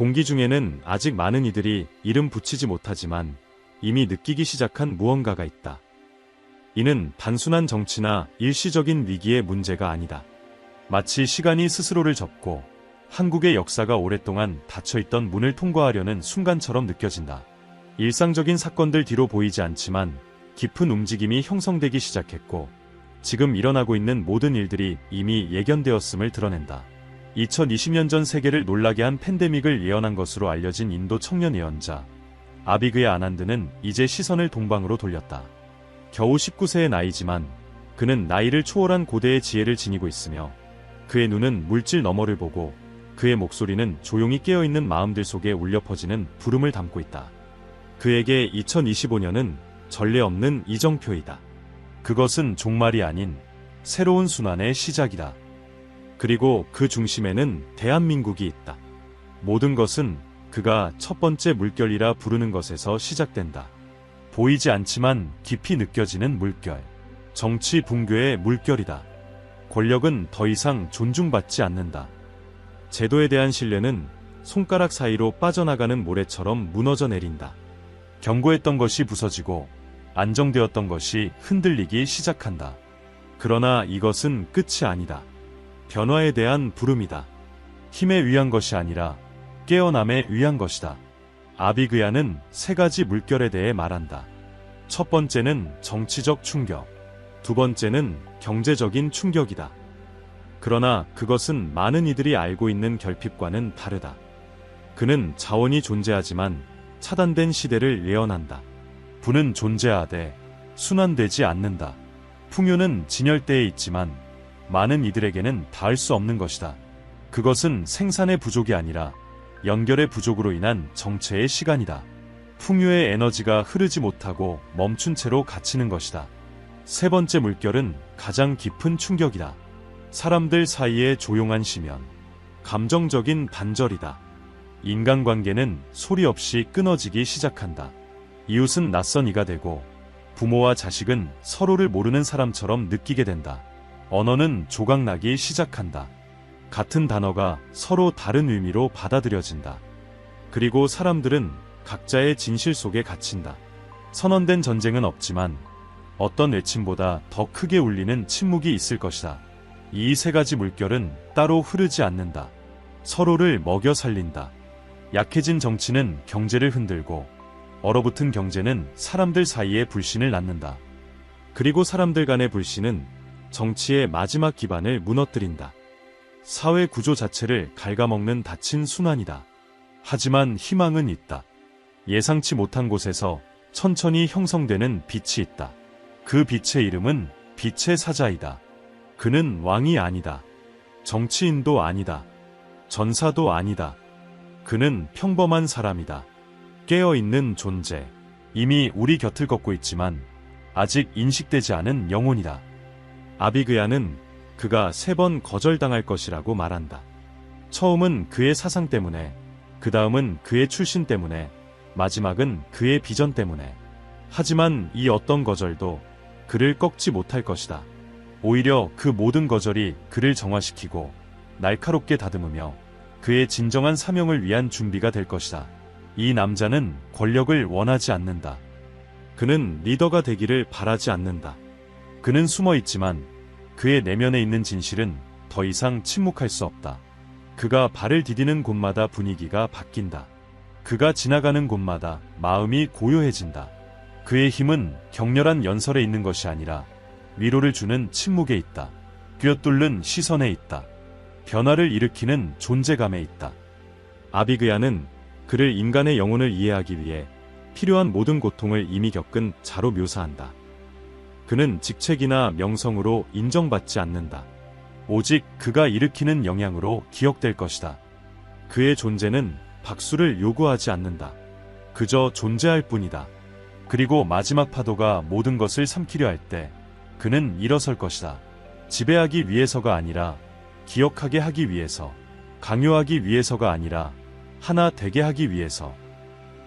공기 중에는 아직 많은 이들이 이름 붙이지 못하지만 이미 느끼기 시작한 무언가가 있다. 이는 단순한 정치나 일시적인 위기의 문제가 아니다. 마치 시간이 스스로를 접고 한국의 역사가 오랫동안 닫혀있던 문을 통과하려는 순간처럼 느껴진다. 일상적인 사건들 뒤로 보이지 않지만 깊은 움직임이 형성되기 시작했고 지금 일어나고 있는 모든 일들이 이미 예견되었음을 드러낸다. 2020년 전 세계를 놀라게 한 팬데믹을 예언한 것으로 알려진 인도 청년 예언자 아비그야 아난드는 이제 시선을 동방으로 돌렸다. 겨우 19세의 나이지만 그는 나이를 초월한 고대의 지혜를 지니고 있으며 그의 눈은 물질 너머를 보고 그의 목소리는 조용히 깨어있는 마음들 속에 울려 퍼지는 부름을 담고 있다. 그에게 2025년은 전례 없는 이정표이다. 그것은 종말이 아닌 새로운 순환의 시작이다. 그리고 그 중심에는 대한민국이 있다. 모든 것은 그가 첫 번째 물결이라 부르는 것에서 시작된다. 보이지 않지만 깊이 느껴지는 물결. 정치 붕괴의 물결이다. 권력은 더 이상 존중받지 않는다. 제도에 대한 신뢰는 손가락 사이로 빠져나가는 모래처럼 무너져 내린다. 견고했던 것이 부서지고 안정되었던 것이 흔들리기 시작한다. 그러나 이것은 끝이 아니다. 변화에 대한 부름이다. 힘에 위한 것이 아니라 깨어남에 위한 것이다. 아비그야는 세 가지 물결에 대해 말한다. 첫 번째는 정치적 충격. 두 번째는 경제적인 충격이다. 그러나 그것은 많은 이들이 알고 있는 결핍과는 다르다. 그는 자원이 존재하지만 차단된 시대를 예언한다. 부는 존재하되 순환되지 않는다. 풍요는 진열대에 있지만 많은 이들에게는 닿을 수 없는 것이다. 그것은 생산의 부족이 아니라 연결의 부족으로 인한 정체의 시간이다. 풍요의 에너지가 흐르지 못하고 멈춘 채로 갇히는 것이다. 세 번째 물결은 가장 깊은 충격이다. 사람들 사이의 조용한 심연, 감정적인 단절이다. 인간관계는 소리 없이 끊어지기 시작한다. 이웃은 낯선 이가 되고 부모와 자식은 서로를 모르는 사람처럼 느끼게 된다. 언어는 조각나기 시작한다. 같은 단어가 서로 다른 의미로 받아들여진다. 그리고 사람들은 각자의 진실 속에 갇힌다. 선언된 전쟁은 없지만 어떤 외침보다 더 크게 울리는 침묵이 있을 것이다. 이 세 가지 물결은 따로 흐르지 않는다. 서로를 먹여 살린다. 약해진 정치는 경제를 흔들고 얼어붙은 경제는 사람들 사이에 불신을 낳는다. 그리고 사람들 간의 불신은 정치의 마지막 기반을 무너뜨린다. 사회 구조 자체를 갉아먹는 닫힌 순환이다. 하지만 희망은 있다. 예상치 못한 곳에서 천천히 형성되는 빛이 있다. 그 빛의 이름은 빛의 사자이다. 그는 왕이 아니다. 정치인도 아니다. 전사도 아니다. 그는 평범한 사람이다. 깨어있는 존재. 이미 우리 곁을 걷고 있지만 아직 인식되지 않은 영혼이다. 아비그야는 그가 3번 거절당할 것이라고 말한다. 처음은 그의 사상 때문에, 그 다음은 그의 출신 때문에, 마지막은 그의 비전 때문에. 하지만 이 어떤 거절도 그를 꺾지 못할 것이다. 오히려 그 모든 거절이 그를 정화시키고 날카롭게 다듬으며 그의 진정한 사명을 위한 준비가 될 것이다. 이 남자는 권력을 원하지 않는다. 그는 리더가 되기를 바라지 않는다. 그는 숨어 있지만 그의 내면에 있는 진실은 더 이상 침묵할 수 없다. 그가 발을 디디는 곳마다 분위기가 바뀐다. 그가 지나가는 곳마다 마음이 고요해진다. 그의 힘은 격렬한 연설에 있는 것이 아니라 위로를 주는 침묵에 있다. 꿰뚫는 시선에 있다. 변화를 일으키는 존재감에 있다. 아비그야는 그를 인간의 영혼을 이해하기 위해 필요한 모든 고통을 이미 겪은 자로 묘사한다. 그는 직책이나 명성으로 인정받지 않는다. 오직 그가 일으키는 영향으로 기억될 것이다. 그의 존재는 박수를 요구하지 않는다. 그저 존재할 뿐이다. 그리고 마지막 파도가 모든 것을 삼키려 할 때 그는 일어설 것이다. 지배하기 위해서가 아니라 기억하게 하기 위해서, 강요하기 위해서가 아니라 하나 되게 하기 위해서.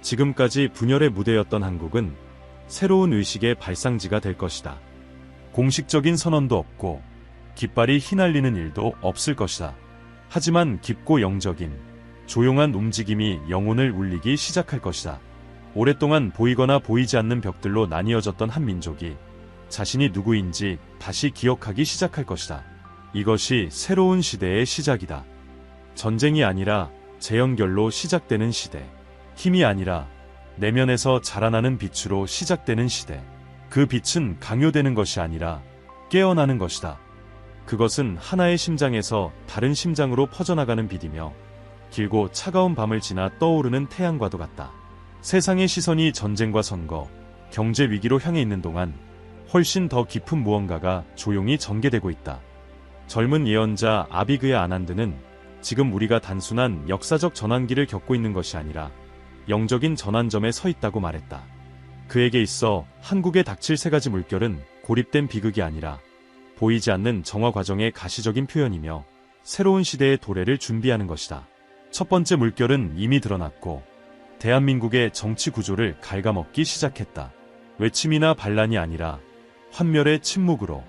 지금까지 분열의 무대였던 한국은 새로운 의식의 발상지가 될 것이다. 공식적인 선언도 없고 깃발이 휘날리는 일도 없을 것이다. 하지만 깊고 영적인 조용한 움직임이 영혼을 울리기 시작할 것이다. 오랫동안 보이거나 보이지 않는 벽들로 나뉘어졌던 한 민족이 자신이 누구인지 다시 기억하기 시작할 것이다. 이것이 새로운 시대의 시작이다. 전쟁이 아니라 재연결로 시작되는 시대. 힘이 아니라 내면에서 자라나는 빛으로 시작되는 시대. 그 빛은 강요되는 것이 아니라 깨어나는 것이다. 그것은 하나의 심장에서 다른 심장으로 퍼져나가는 빛이며 길고 차가운 밤을 지나 떠오르는 태양과도 같다. 세상의 시선이 전쟁과 선거, 경제 위기로 향해 있는 동안 훨씬 더 깊은 무언가가 조용히 전개되고 있다. 젊은 예언자 아비그야 아난드는 지금 우리가 단순한 역사적 전환기를 겪고 있는 것이 아니라 영적인 전환점에 서 있다고 말했다. 그에게 있어 한국에 닥칠 세 가지 물결은 고립된 비극이 아니라 보이지 않는 정화 과정의 가시적인 표현이며 새로운 시대의 도래를 준비하는 것이다. 첫 번째 물결은 이미 드러났고 대한민국의 정치 구조를 갉아먹기 시작했다. 외침이나 반란이 아니라 환멸의 침묵으로.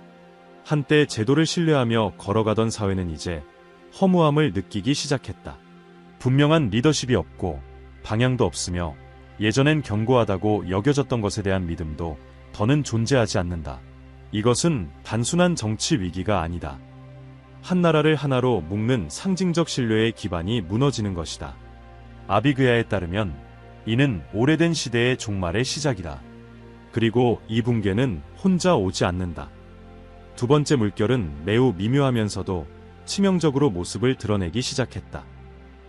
한때 제도를 신뢰하며 걸어가던 사회는 이제 허무함을 느끼기 시작했다. 분명한 리더십이 없고 방향도 없으며 예전엔 견고하다고 여겨졌던 것에 대한 믿음도 더는 존재하지 않는다. 이것은 단순한 정치 위기가 아니다. 한 나라를 하나로 묶는 상징적 신뢰의 기반이 무너지는 것이다. 아비그야에 따르면 이는 오래된 시대의 종말의 시작이다. 그리고 이 붕괴는 혼자 오지 않는다. 두 번째 물결은 매우 미묘하면서도 치명적으로 모습을 드러내기 시작했다.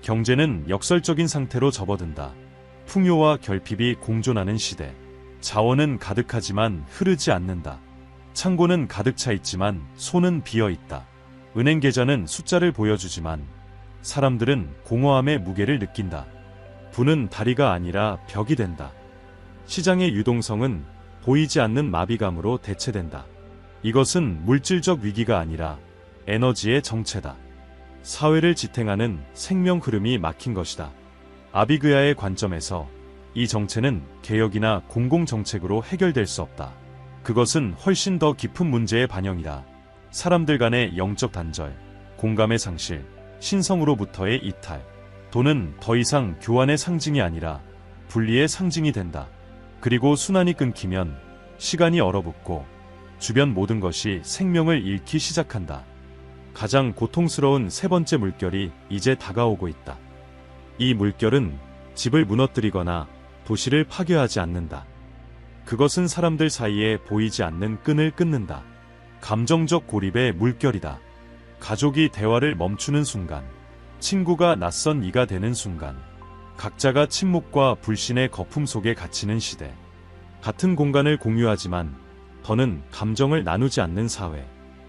경제는 역설적인 상태로 접어든다. 풍요와 결핍이 공존하는 시대. 자원은 가득하지만 흐르지 않는다. 창고는 가득 차 있지만 손은 비어 있다. 은행 계좌는 숫자를 보여주지만 사람들은 공허함의 무게를 느낀다. 부는 다리가 아니라 벽이 된다. 시장의 유동성은 보이지 않는 마비감으로 대체된다. 이것은 물질적 위기가 아니라 에너지의 정체다. 사회를 지탱하는 생명 흐름이 막힌 것이다. 아비그야의 관점에서 이 정체는 개혁이나 공공정책으로 해결될 수 없다. 그것은 훨씬 더 깊은 문제의 반영이다. 사람들 간의 영적 단절, 공감의 상실, 신성으로부터의 이탈. 돈은 더 이상 교환의 상징이 아니라 분리의 상징이 된다. 그리고 순환이 끊기면 시간이 얼어붙고 주변 모든 것이 생명을 잃기 시작한다. 가장 고통스러운 세 번째 물결이 이제 다가오고 있다. 이 물결은 집을 무너뜨리거나 도시를 파괴하지 않는다. 그것은 사람들 사이에 보이지 않는 끈을 끊는다. 감정적 고립의 물결이다. 가족이 대화를 멈추는 순간, 친구가 낯선 이가 되는 순간, 각자가 침묵과 불신의 거품 속에 갇히는 시대. 같은 공간을 공유하지만 더는 감정을 나누지 않는 사회.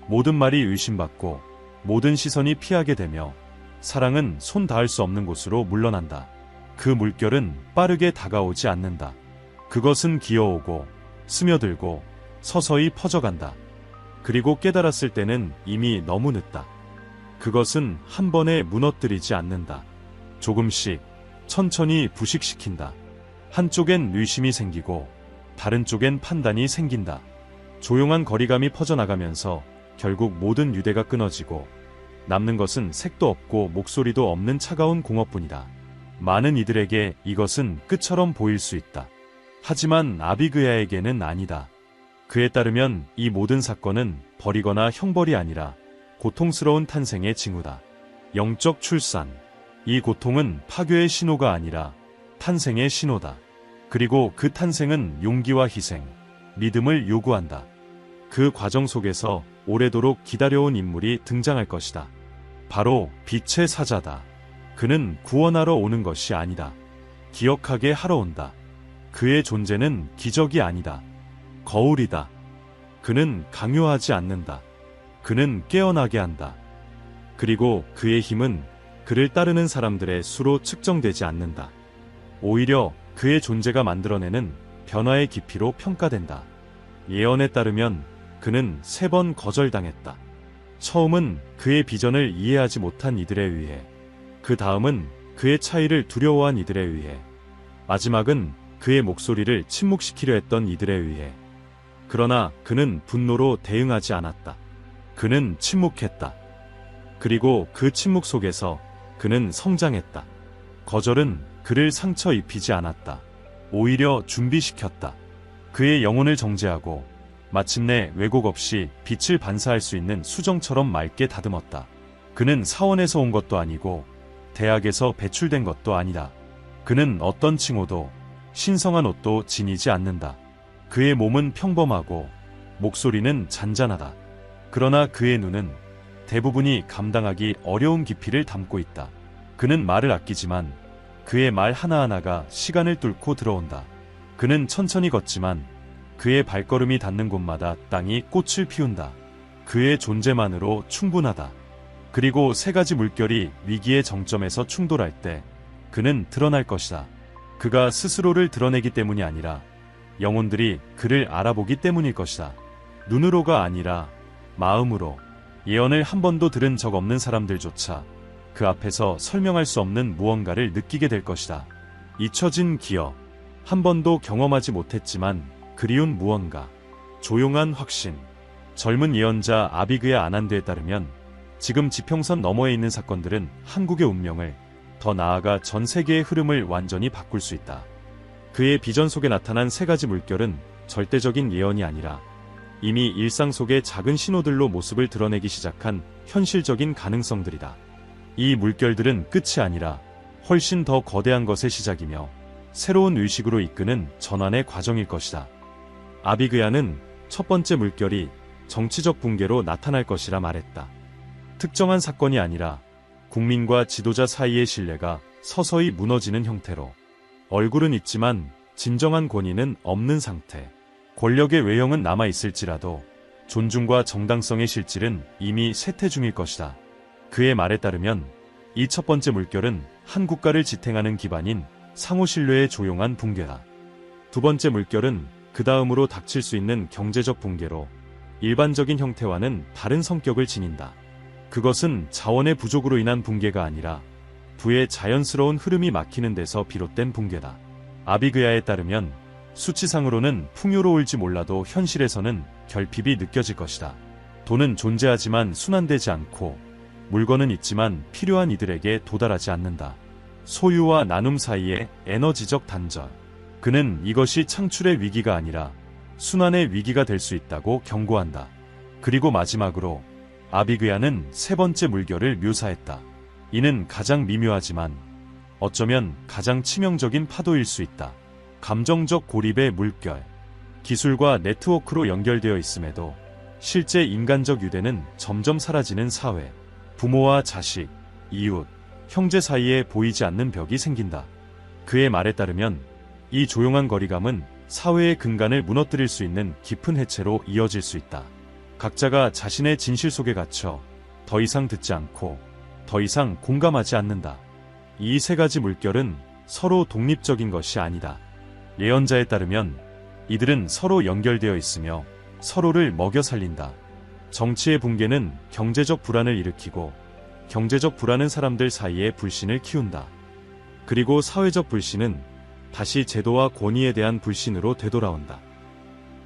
모든 말이 의심받고 모든 시선이 피하게 되며 사랑은 손 닿을 수 없는 곳으로 물러난다. 그 물결은 빠르게 다가오지 않는다. 그것은 기어오고 스며들고 서서히 퍼져간다. 그리고 깨달았을 때는 이미 너무 늦다. 그것은 한 번에 무너뜨리지 않는다. 조금씩 천천히 부식시킨다. 한쪽엔 의심이 생기고 다른 쪽엔 판단이 생긴다. 조용한 거리감이 퍼져나가면서 결국 모든 유대가 끊어지고 남는 것은 색도 없고 목소리도 없는 차가운 공허뿐이다. 많은 이들에게 이것은 끝처럼 보일 수 있다. 하지만 아비그야에게는 아니다. 그에 따르면 이 모든 사건은 버리거나 형벌이 아니라 고통스러운 탄생의 징후다. 영적 출산. 이 고통은 파괴의 신호가 아니라 탄생의 신호다. 그리고 그 탄생은 용기와 희생, 믿음을 요구한다. 그 과정 속에서 오래도록 기다려온 인물이 등장할 것이다. 바로 빛의 사자다. 그는 구원하러 오는 것이 아니다. 기억하게 하러 온다. 그의 존재는 기적이 아니다. 거울이다. 그는 강요하지 않는다. 그는 깨어나게 한다. 그리고 그의 힘은 그를 따르는 사람들의 수로 측정되지 않는다. 오히려 그의 존재가 만들어내는 변화의 깊이로 평가된다. 예언에 따르면 그는 3번 거절당했다. 처음은 그의 비전을 이해하지 못한 이들에 의해, 그 다음은 그의 차이를 두려워한 이들에 의해, 마지막은 그의 목소리를 침묵시키려 했던 이들에 의해. 그러나 그는 분노로 대응하지 않았다. 그는 침묵했다. 그리고 그 침묵 속에서 그는 성장했다. 거절은 그를 상처 입히지 않았다. 오히려 준비시켰다. 그의 영혼을 정죄하고 마침내 왜곡 없이 빛을 반사할 수 있는 수정처럼 맑게 다듬었다. 그는 사원에서 온 것도 아니고 대학에서 배출된 것도 아니다. 그는 어떤 칭호도 신성한 옷도 지니지 않는다. 그의 몸은 평범하고 목소리는 잔잔하다. 그러나 그의 눈은 대부분이 감당하기 어려운 깊이를 담고 있다. 그는 말을 아끼지만 그의 말 하나하나가 시간을 뚫고 들어온다. 그는 천천히 걷지만 그의 발걸음이 닿는 곳마다 땅이 꽃을 피운다. 그의 존재만으로 충분하다. 그리고 세 가지 물결이 위기의 정점에서 충돌할 때 그는 드러날 것이다. 그가 스스로를 드러내기 때문이 아니라 영혼들이 그를 알아보기 때문일 것이다. 눈으로가 아니라 마음으로. 예언을 한 번도 들은 적 없는 사람들조차 그 앞에서 설명할 수 없는 무언가를 느끼게 될 것이다. 잊혀진 기억, 한 번도 경험하지 못했지만 그리운 무언가, 조용한 확신. 젊은 예언자 아비그의 아난드에 따르면 지금 지평선 너머에 있는 사건들은 한국의 운명을, 더 나아가 전 세계의 흐름을 완전히 바꿀 수 있다. 그의 비전 속에 나타난 세 가지 물결은 절대적인 예언이 아니라 이미 일상 속의 작은 신호들로 모습을 드러내기 시작한 현실적인 가능성들이다. 이 물결들은 끝이 아니라 훨씬 더 거대한 것의 시작이며 새로운 의식으로 이끄는 전환의 과정일 것이다. 아비그야는 첫 번째 물결이 정치적 붕괴로 나타날 것이라 말했다. 특정한 사건이 아니라 국민과 지도자 사이의 신뢰가 서서히 무너지는 형태로. 얼굴은 있지만 진정한 권위는 없는 상태. 권력의 외형은 남아있을지라도 존중과 정당성의 실질은 이미 쇠퇴 중일 것이다. 그의 말에 따르면 이 첫 번째 물결은 한 국가를 지탱하는 기반인 상호 신뢰의 조용한 붕괴다. 두 번째 물결은 그 다음으로 닥칠 수 있는 경제적 붕괴로 일반적인 형태와는 다른 성격을 지닌다. 그것은 자원의 부족으로 인한 붕괴가 아니라 부의 자연스러운 흐름이 막히는 데서 비롯된 붕괴다. 아비그야에 따르면 수치상으로는 풍요로울지 몰라도 현실에서는 결핍이 느껴질 것이다. 돈은 존재하지만 순환되지 않고 물건은 있지만 필요한 이들에게 도달하지 않는다. 소유와 나눔 사이의 에너지적 단절. 그는 이것이 창출의 위기가 아니라 순환의 위기가 될 수 있다고 경고한다. 그리고 마지막으로 아비그야는 세 번째 물결을 묘사했다. 이는 가장 미묘하지만 어쩌면 가장 치명적인 파도일 수 있다. 감정적 고립의 물결. 기술과 네트워크로 연결되어 있음에도 실제 인간적 유대는 점점 사라지는 사회. 부모와 자식, 이웃, 형제 사이에 보이지 않는 벽이 생긴다. 그의 말에 따르면 이 조용한 거리감은 사회의 근간을 무너뜨릴 수 있는 깊은 해체로 이어질 수 있다. 각자가 자신의 진실 속에 갇혀 더 이상 듣지 않고 더 이상 공감하지 않는다. 이 세 가지 물결은 서로 독립적인 것이 아니다. 예언자에 따르면 이들은 서로 연결되어 있으며 서로를 먹여 살린다. 정치의 붕괴는 경제적 불안을 일으키고 경제적 불안은 사람들 사이에 불신을 키운다. 그리고 사회적 불신은 다시 제도와 권위에 대한 불신으로 되돌아온다.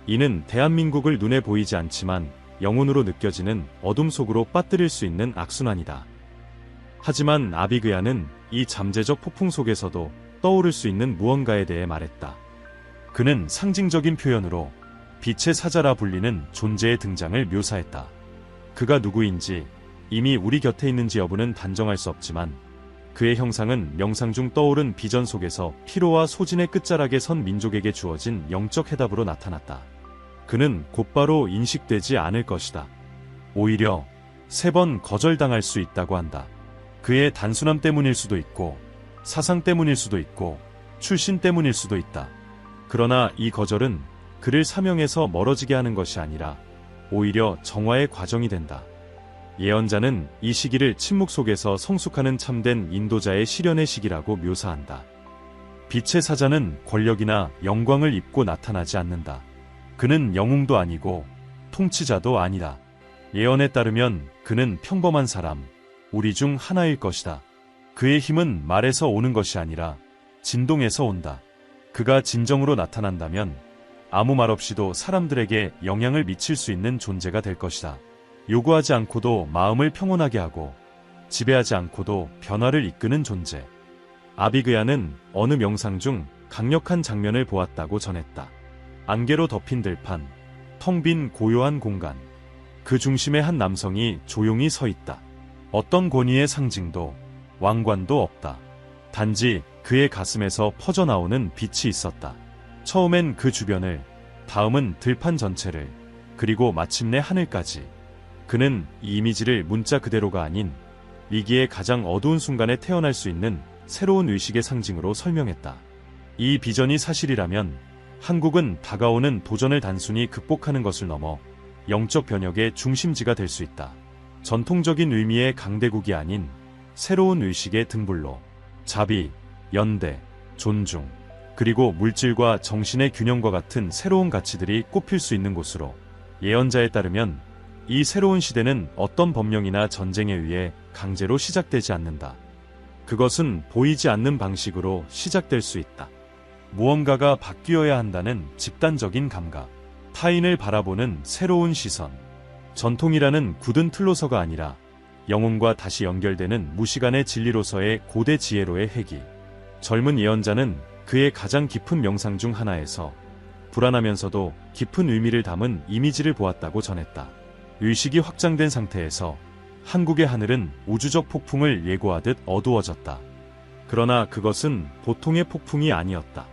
이는 대한민국을 눈에 보이지 않지만 영혼으로 느껴지는 어둠 속으로 빠뜨릴 수 있는 악순환이다. 하지만 아비그야는 이 잠재적 폭풍 속에서도 떠오를 수 있는 무언가에 대해 말했다. 그는 상징적인 표현으로 빛의 사자라 불리는 존재의 등장을 묘사했다. 그가 누구인지, 이미 우리 곁에 있는지 여부는 단정할 수 없지만 그의 형상은 명상 중 떠오른 비전 속에서 피로와 소진의 끝자락에 선 민족에게 주어진 영적 해답으로 나타났다. 그는 곧바로 인식되지 않을 것이다. 오히려 3번 거절당할 수 있다고 한다. 그의 단순함 때문일 수도 있고 사상 때문일 수도 있고 출신 때문일 수도 있다. 그러나 이 거절은 그를 사명에서 멀어지게 하는 것이 아니라 오히려 정화의 과정이 된다. 예언자는 이 시기를 침묵 속에서 성숙하는 참된 인도자의 실현의 시기라고 묘사한다. 빛의 사자는 권력이나 영광을 입고 나타나지 않는다. 그는 영웅도 아니고 통치자도 아니다. 예언에 따르면 그는 평범한 사람, 우리 중 하나일 것이다. 그의 힘은 말에서 오는 것이 아니라 진동에서 온다. 그가 진정으로 나타난다면 아무 말 없이도 사람들에게 영향을 미칠 수 있는 존재가 될 것이다. 요구하지 않고도 마음을 평온하게 하고 지배하지 않고도 변화를 이끄는 존재. 아비그야는 어느 명상 중 강력한 장면을 보았다고 전했다. 안개로 덮인 들판, 텅 빈 고요한 공간. 그 중심에 한 남성이 조용히 서 있다. 어떤 권위의 상징도 왕관도 없다. 단지 그의 가슴에서 퍼져나오는 빛이 있었다. 처음엔 그 주변을, 다음은 들판 전체를, 그리고 마침내 하늘까지. 그는 이 이미지를 문자 그대로가 아닌 위기의 가장 어두운 순간에 태어날 수 있는 새로운 의식의 상징으로 설명했다. 이 비전이 사실이라면 한국은 다가오는 도전을 단순히 극복하는 것을 넘어 영적 변혁의 중심지가 될 수 있다. 전통적인 의미의 강대국이 아닌 새로운 의식의 등불로 자비, 연대, 존중, 그리고 물질과 정신의 균형과 같은 새로운 가치들이 꼽힐 수 있는 곳으로. 예언자에 따르면 이 새로운 시대는 어떤 법령이나 전쟁에 의해 강제로 시작되지 않는다. 그것은 보이지 않는 방식으로 시작될 수 있다. 무언가가 바뀌어야 한다는 집단적인 감각, 타인을 바라보는 새로운 시선, 전통이라는 굳은 틀로서가 아니라 영혼과 다시 연결되는 무시간의 진리로서의 고대 지혜로의 회기. 젊은 예언자는 그의 가장 깊은 명상 중 하나에서 불안하면서도 깊은 의미를 담은 이미지를 보았다고 전했다. 의식이 확장된 상태에서 한국의 하늘은 우주적 폭풍을 예고하듯 어두워졌다. 그러나 그것은 보통의 폭풍이 아니었다.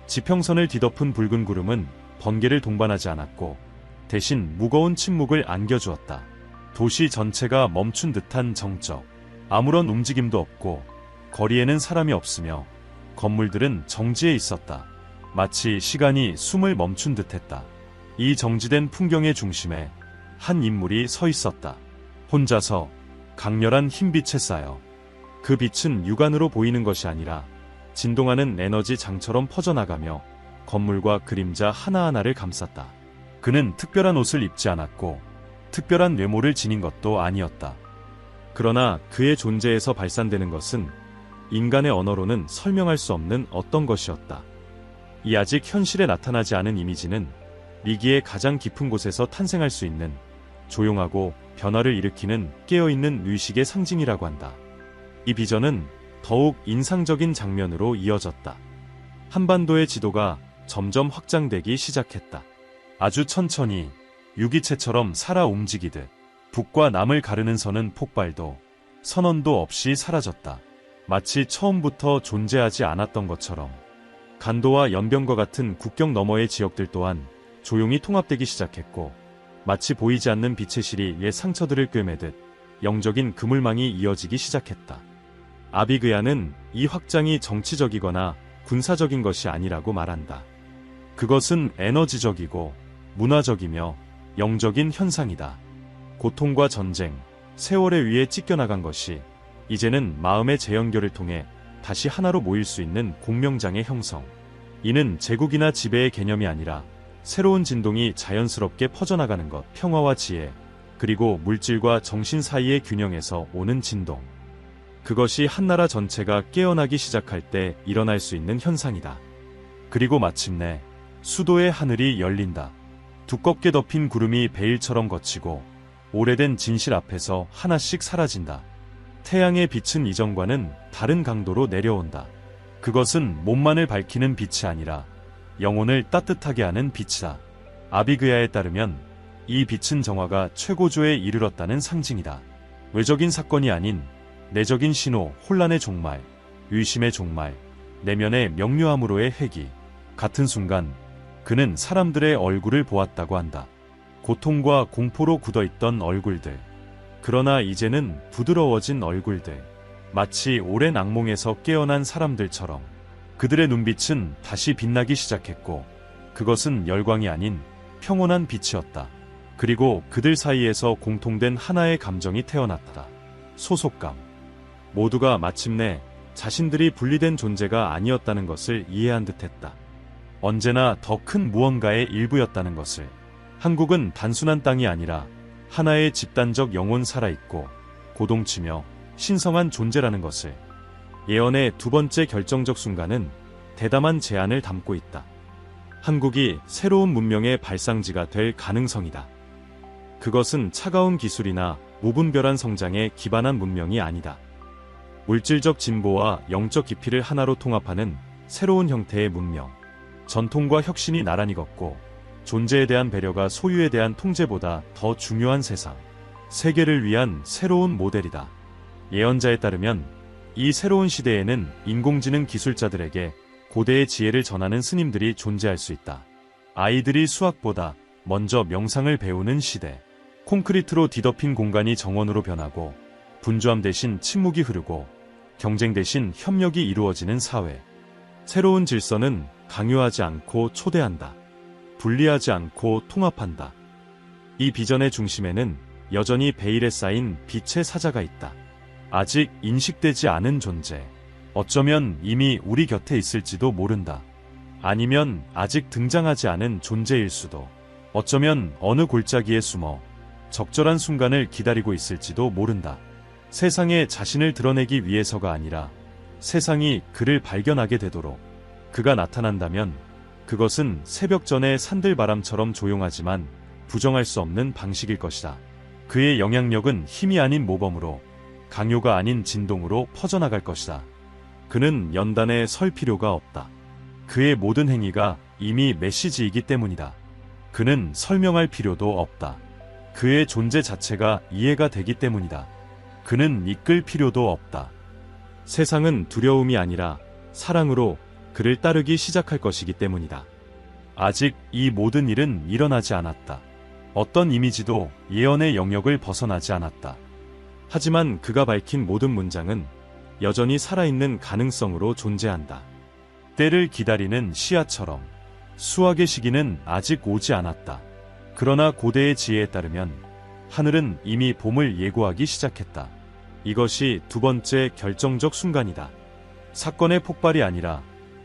지평선을 뒤덮은 붉은 구름은 번개를 동반하지 않았고 대신 무거운 침묵을 안겨주었다. 도시 전체가 멈춘 듯한 정적. 아무런 움직임도 없고 거리에는 사람이 없으며 건물들은 정지해 있었다. 마치 시간이 숨을 멈춘 듯했다. 이 정지된 풍경의 중심에 한 인물이 서 있었다. 혼자서 강렬한 흰빛에 쌓여. 그 빛은 육안으로 보이는 것이 아니라 진동하는 에너지 장처럼 퍼져나가며 건물과 그림자 하나하나를 감쌌다. 그는 특별한 옷을 입지 않았고 특별한 외모를 지닌 것도 아니었다. 그러나 그의 존재에서 발산되는 것은 인간의 언어로는 설명할 수 없는 어떤 것이었다. 이 아직 현실에 나타나지 않은 이미지는 위기의 가장 깊은 곳에서 탄생할 수 있는 조용하고 변화를 일으키는 깨어있는 의식의 상징이라고 한다. 이 비전은 더욱 인상적인 장면으로 이어졌다. 한반도의 지도가 점점 확장되기 시작했다. 아주 천천히 유기체처럼 살아 움직이듯 북과 남을 가르는 선은 폭발도 선언도 없이 사라졌다. 마치 처음부터 존재하지 않았던 것처럼. 간도와 연변과 같은 국경 너머의 지역들 또한 조용히 통합되기 시작했고 마치 보이지 않는 빛의 실이 옛 상처들을 꿰매듯 영적인 그물망이 이어지기 시작했다. 아비그야는 이 확장이 정치적이거나 군사적인 것이 아니라고 말한다. 그것은 에너지적이고 문화적이며 영적인 현상이다. 고통과 전쟁, 세월에 의해 찢겨나간 것이 이제는 마음의 재연결을 통해 다시 하나로 모일 수 있는 공명장의 형성. 이는 제국이나 지배의 개념이 아니라 새로운 진동이 자연스럽게 퍼져나가는 것, 평화와 지혜, 그리고 물질과 정신 사이의 균형에서 오는 진동. 그것이 한 나라 전체가 깨어나기 시작할 때 일어날 수 있는 현상이다. 그리고 마침내 수도의 하늘이 열린다. 두껍게 덮인 구름이 베일처럼 걷히고 오래된 진실 앞에서 하나씩 사라진다. 태양의 빛은 이전과는 다른 강도로 내려온다. 그것은 몸만을 밝히는 빛이 아니라 영혼을 따뜻하게 하는 빛이다. 아비그야에 따르면 이 빛은 정화가 최고조에 이르렀다는 상징이다. 외적인 사건이 아닌 내적인 신호, 혼란의 종말, 의심의 종말, 내면의 명료함으로의 회기. 같은 순간 그는 사람들의 얼굴을 보았다고 한다. 고통과 공포로 굳어있던 얼굴들. 그러나 이제는 부드러워진 얼굴들. 마치 오랜 악몽에서 깨어난 사람들처럼. 그들의 눈빛은 다시 빛나기 시작했고 그것은 열광이 아닌 평온한 빛이었다. 그리고 그들 사이에서 공통된 하나의 감정이 태어났다. 소속감. 모두가 마침내 자신들이 분리된 존재가 아니었다는 것을 이해한 듯했다. 언제나 더 큰 무언가의 일부였다는 것을. 한국은 단순한 땅이 아니라 하나의 집단적 영혼 살아있고 고동치며 신성한 존재라는 것을. 예언의 두 번째 결정적 순간은 대담한 제안을 담고 있다. 한국이 새로운 문명의 발상지가 될 가능성이다. 그것은 차가운 기술이나 무분별한 성장에 기반한 문명이 아니다. 물질적 진보와 영적 깊이를 하나로 통합하는 새로운 형태의 문명. 전통과 혁신이 나란히 걷고 존재에 대한 배려가 소유에 대한 통제보다 더 중요한 세상. 세계를 위한 새로운 모델이다. 예언자에 따르면 이 새로운 시대에는 인공지능 기술자들에게 고대의 지혜를 전하는 스님들이 존재할 수 있다. 아이들이 수학보다 먼저 명상을 배우는 시대. 콘크리트로 뒤덮인 공간이 정원으로 변하고 분주함 대신 침묵이 흐르고 경쟁 대신 협력이 이루어지는 사회. 새로운 질서는 강요하지 않고 초대한다. 분리하지 않고 통합한다. 이 비전의 중심에는 여전히 베일에 쌓인 빛의 사자가 있다. 아직 인식되지 않은 존재. 어쩌면 이미 우리 곁에 있을지도 모른다. 아니면 아직 등장하지 않은 존재일 수도. 어쩌면 어느 골짜기에 숨어 적절한 순간을 기다리고 있을지도 모른다. 세상에 자신을 드러내기 위해서가 아니라 세상이 그를 발견하게 되도록 그가 나타난다면 그것은 새벽 전의 산들바람처럼 조용하지만 부정할 수 없는 방식일 것이다. 그의 영향력은 힘이 아닌 모범으로, 강요가 아닌 진동으로 퍼져나갈 것이다. 그는 연단에 설 필요가 없다. 그의 모든 행위가 이미 메시지이기 때문이다. 그는 설명할 필요도 없다. 그의 존재 자체가 이해가 되기 때문이다. 그는 이끌 필요도 없다. 세상은 두려움이 아니라 사랑으로 그를 따르기 시작할 것이기 때문이다. 아직 이 모든 일은 일어나지 않았다. 어떤 이미지도 예언의 영역을 벗어나지 않았다. 하지만 그가 밝힌 모든 문장은 여전히 살아있는 가능성으로 존재한다. 때를 기다리는 씨앗처럼. 수확의 시기는 아직 오지 않았다. 그러나 고대의 지혜에 따르면 하늘은 이미 봄을 예고하기 시작했다. 이것이 두 번째 결정적 순간이다. 사건의 폭발이 아니라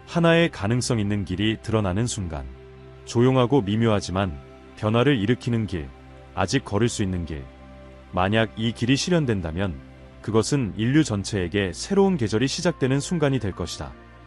하나의 가능성 있는 길이 드러나는 순간. 조용하고 미묘하지만 변화를 일으키는 길, 아직 걸을 수 있는 길. 만약 이 길이 실현된다면 그것은 인류 전체에게 새로운 계절이 시작되는 순간이 될 것이다.